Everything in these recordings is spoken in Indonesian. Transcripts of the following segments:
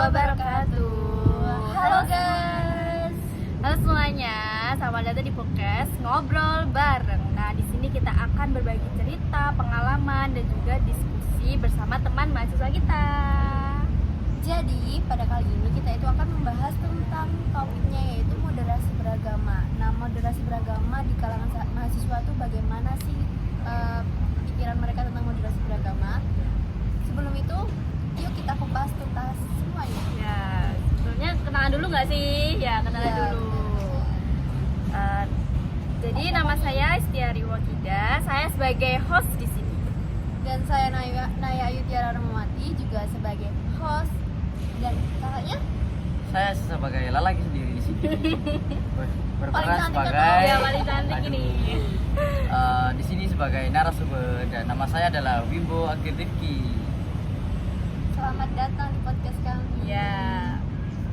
wabarakatuh. Halo guys. Halo semuanya, selamat datang di podcast Ngobrol Bareng. Nah, di sini kita akan berbagi cerita, pengalaman dan juga diskusi bersama teman mahasiswa kita. Jadi pada kali ini kita itu akan membahas tentang topiknya yaitu moderasi beragama. Nah, moderasi beragama di kalangan mahasiswa itu bagaimana sih pikiran mereka tentang moderasi beragama? Sebelum itu, yuk kita kupas tuntas semuanya. Ya, sebelumnya kenalan dulu nggak sih? Ya, kenalan Ya, dulu. Jadi nama saya Istiari Wakida. Saya sebagai host di sini. Dan saya Naya Ayu Tiara Rahmawati juga sebagai host. Dan kakaknya Saya sebagai lelaki sendiri di sini. Berperan Paling cantik sebagai kan? Ya, paling cantik Aduh. ini. Di sini sebagai narasumber dan nama saya adalah Wimbo Akhir Rifki. selamat datang di podcast kami. Ya.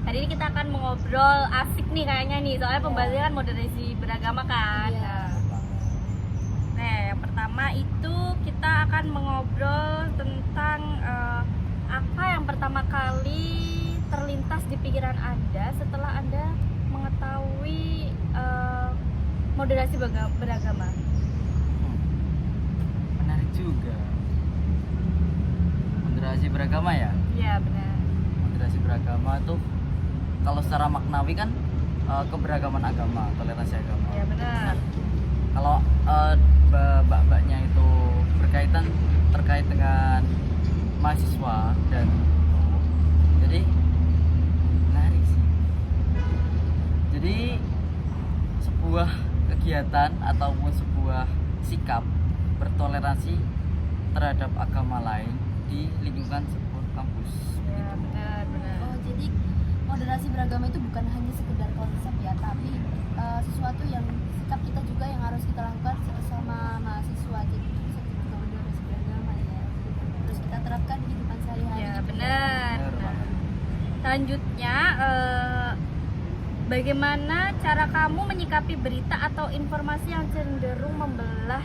Hari ini kita akan mengobrol asik nih kayaknya nih. Soalnya pembahasannya kan moderasi beragama kan. Iya. Nah, yang pertama itu kita akan mengobrol tentang apa yang pertama kali terlintas di pikiran Anda setelah Anda mengetahui moderasi beragama. Menarik juga. Moderasi beragama ya. Ya, benar. Moderasi beragama tuh kalau secara maknawi kan keberagaman agama, toleransi agama. Ya, benar. Kalau mbak-mbaknya itu terkait dengan mahasiswa dan jadi menarik sih. Jadi sebuah kegiatan ataupun sebuah sikap bertoleransi terhadap agama lain di lingkungan sebuah kampus. Ya, benar. Oh, jadi moderasi beragama itu bukan hanya sekedar konsep ya, tapi sesuatu yang sikap kita juga yang harus kita lakukan sama mahasiswa. Jadi itu bisa juga moderasi beragama ya. Terus kita terapkan di kehidupan sehari-hari. Ya, gitu. benar. Benar banget. Selanjutnya, bagaimana cara kamu menyikapi berita atau informasi yang cenderung membelah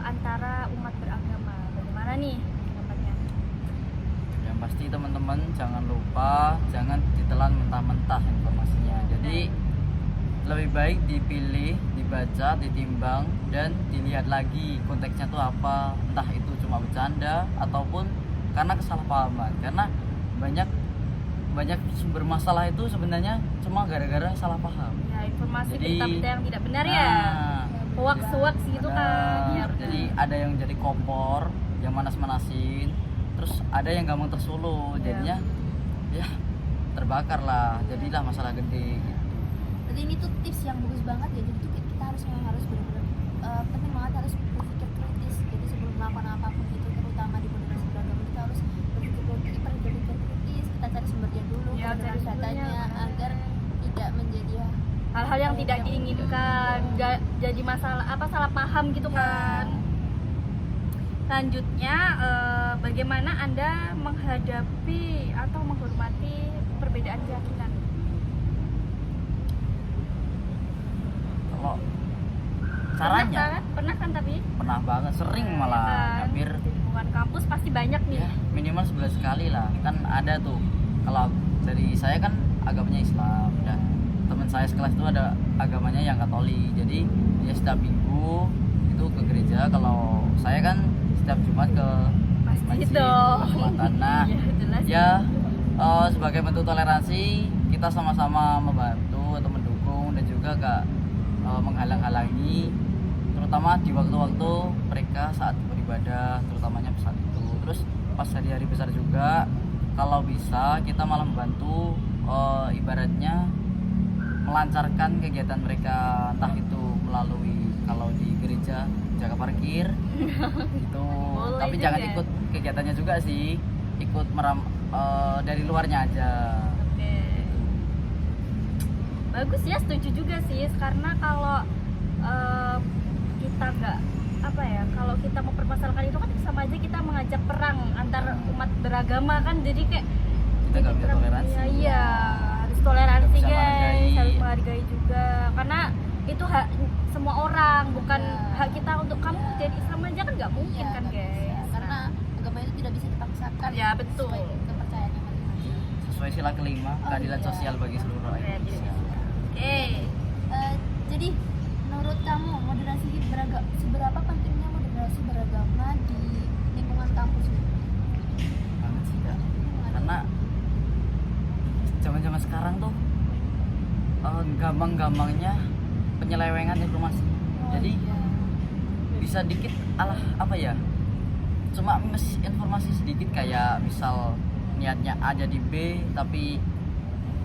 antara umat beragama? Bagaimana nih pendapatnya? Yang pasti teman-teman jangan lupa jangan ditelan mentah-mentah informasinya. Jadi lebih baik dipilih, dibaca, ditimbang dan dilihat lagi konteksnya tuh apa. Entah itu cuma bercanda ataupun karena kesalahpahaman. Karena banyak sumber masalah itu sebenarnya cuma gara-gara salah paham. Ya, informasi Jadi, berita-berita yang tidak benar ya, Nah, hoax gitu kan. benar. Ya, Jadi ada yang jadi kompor, yang manas-manasin, terus ada yang gampang tersuluh, Ya. jadinya ya terbakar lah, jadilah masalah gede gitu. Jadi ini tuh tips yang bagus banget ya. Jadi tuh kita harus benar-benar penting banget harus berpikir kritis. Jadi sebelum melakukan apapun itu, terutama di moderasi beragama, kita harus berpikir kritis. Kita cari sumbernya dulu, Ya, kebenaran cari datanya sumbernya. agar tidak menjadi hal-hal yang tidak diinginkan, jadi masalah salah paham gitu kan. Selanjutnya, bagaimana Anda menghadapi atau menghormati perbedaan keyakinan? Kalau caranya Pernah kan tapi pernah banget, sering malah kan? hampir Di lingkungan kampus pasti banyak nih. ya minimal 11 kali lah. Kan ada tuh, kalau dari saya kan agamanya Islam dan teman saya sekelas itu ada agamanya yang Katolik. Jadi dia setiap minggu itu ke gereja, kalau saya kan setiap Jumat ke Masjid masjid dong. ke Jumatan. Nah Ya, jelas. ya sebagai bentuk toleransi kita sama-sama membantu atau mendukung dan juga gak menghalang-halangi, terutama di waktu-waktu mereka saat beribadah, terutamanya saat itu. Terus pas hari-hari besar juga kalau bisa kita malah membantu, ibaratnya melancarkan kegiatan mereka, entah itu melalui kalau di gereja jaga parkir gitu. Boleh Tapi juga. jangan ikut kegiatannya juga sih, ikut dari luarnya aja. Oke. Bagus ya, setuju juga sih, karena kalau kita nggak kalau kita mempermasalahkan itu kan sama aja kita mengajak perang antar umat beragama kan, jadi kayak Kita nggak bisa perang. toleransi. Iya, harus toleransi Bisa guys, menghargai. harus menghargai juga, karena itu hak semua orang, bukan Ya. hak kita untuk kamu jadi Islam aja kan nggak mungkin Iya, kan nggak bisa. guys. Karena agama itu tidak bisa dipaksakan Ya, betul. sesuai kepercayaannya masing-masing. Sesuai Pancasila kelima, Oh, keadilan iya. sosial bagi seluruh rakyat Indonesia. Oke. Jadi menurut kamu seberapa pentingnya moderasi beragama di lingkungan kampus ini? Banget sih Kak. Karena zaman-zaman sekarang tuh gampang-gampangnya penyelewengan informasi. Jadi iya. bisa dikit apa ya? Cuma informasi sedikit kayak misal niatnya A jadi B tapi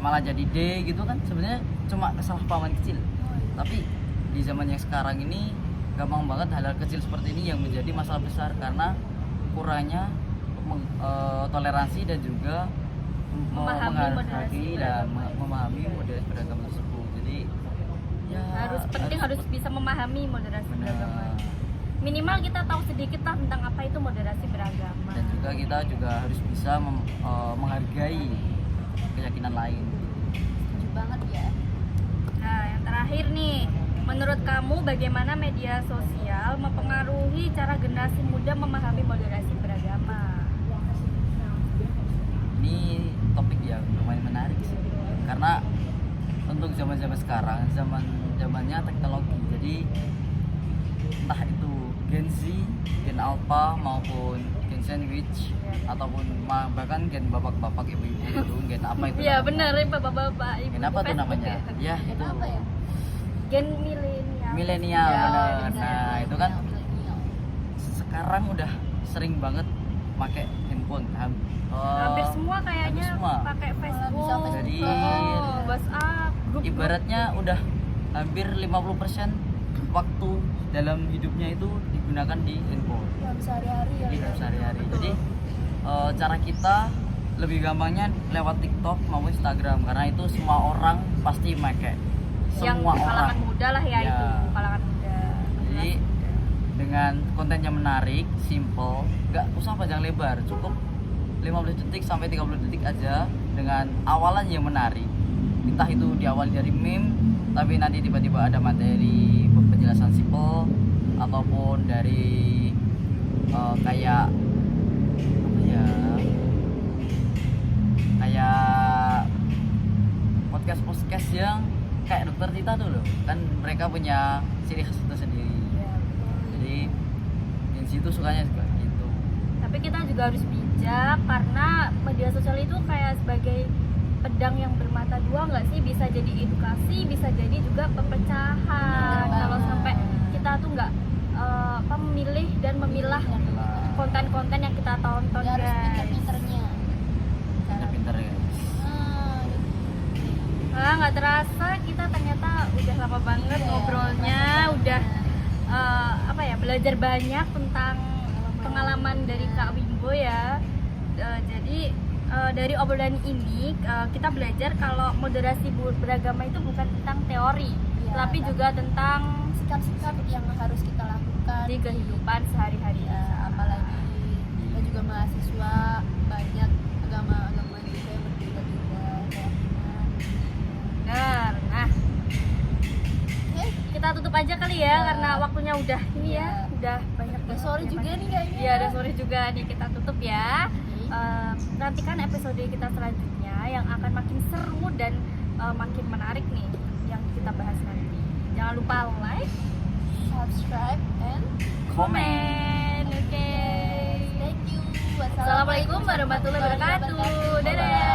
malah jadi D gitu kan, sebenarnya cuma kesalahpahaman kecil. Tapi di zaman yang sekarang ini gampang banget hal-hal kecil seperti ini yang menjadi masalah besar karena kurangnya toleransi dan juga Memahami memahami moderasi beragama tersebut. Jadi ya harus bisa memahami moderasi benar. beragama. Minimal kita tahu sedikit lah tentang apa itu moderasi beragama. Dan juga kita juga harus bisa menghargai keyakinan lain. Setuju banget ya. Nah, yang terakhir nih, menurut kamu bagaimana media sosial mempengaruhi cara generasi muda memahami moderasi beragama? Ini topik yang lumayan menarik sih. Karena untuk zaman-zaman sekarang, zamannya teknologi. Jadi entah itu Gen Z, Gen Alpha maupun Gen Sandwich ataupun bahkan Gen bapak-bapak ibu-ibu itu Gen apa itu? Iya namanya? benar, bapak-bapak ibu. Gen apa tuh Facebook namanya? Ya itu. Kenapa ya? Gen milenial. Milenial Ya, benar. benar. Nah, itu kan Milenial. sekarang udah sering banget pakai handphone. Hampir semua kayaknya hampir semua. pakai Facebook. Bisa Facebook. Jadi WhatsApp, grup. ibaratnya udah hampir 50% waktu dalam hidupnya itu digunakan di handphone. Dalam sehari-hari ya. Hidup sehari-hari. Jadi cara kita lebih gampangnya lewat TikTok maupun Instagram karena itu semua orang pasti pakai. yang Semua orang. kalangan muda lah ya, Ya. itu kalangan muda. Jadi dengan konten yang menarik, simple, nggak usah panjang lebar, cukup 15 detik sampai 30 detik aja dengan awalan yang menarik. Entah itu diawali dari meme, tapi nanti tiba-tiba ada materi penjelasan simple ataupun dari kayak apa ya? Kayak podcast yang kayak Dokter Tita tuh loh, kan mereka punya ciri khas itu sendiri. Ya. Jadi di situ sukanya juga gitu. Tapi kita juga harus bijak karena media sosial itu kayak sebagai pedang yang bermata dua nggak sih, bisa jadi edukasi, bisa jadi juga perpecahan. Benar. Kalau sampai kita tuh nggak memilih dan memilah konten-konten yang kita tonton, Ya, harus guys. pinter-pinternya. Pinter-pinter ya. Nggak terasa kita ternyata udah lama banget Iya, ngobrolnya, udah belajar banyak tentang pengalaman dari Kak Wimbo ya. Jadi dari obrolan ini kita belajar kalau moderasi beragama itu bukan tentang teori, Iya, tapi juga tentang sikap-sikap yang harus kita lakukan di kehidupan sehari-hari. ya, apalagi kita juga mahasiswa, banyak agama-agama juga yang berbeda-beda keyakinan. Benar. Nah, Oke, kita tutup aja kali ya, Ya. karena waktunya udah ini ya, Ya. udah banyak udah sore juga nih kayaknya. Iya, udah sore juga nih, kita tutup ya. Oke. Nantikan episode kita selanjutnya yang akan makin seru dan makin menarik nih yang kita bahas nanti. Jangan lupa like, Subscribe and komen, oke. thank you. Assalamualaikum warahmatullahi wabarakatuh. Dadah.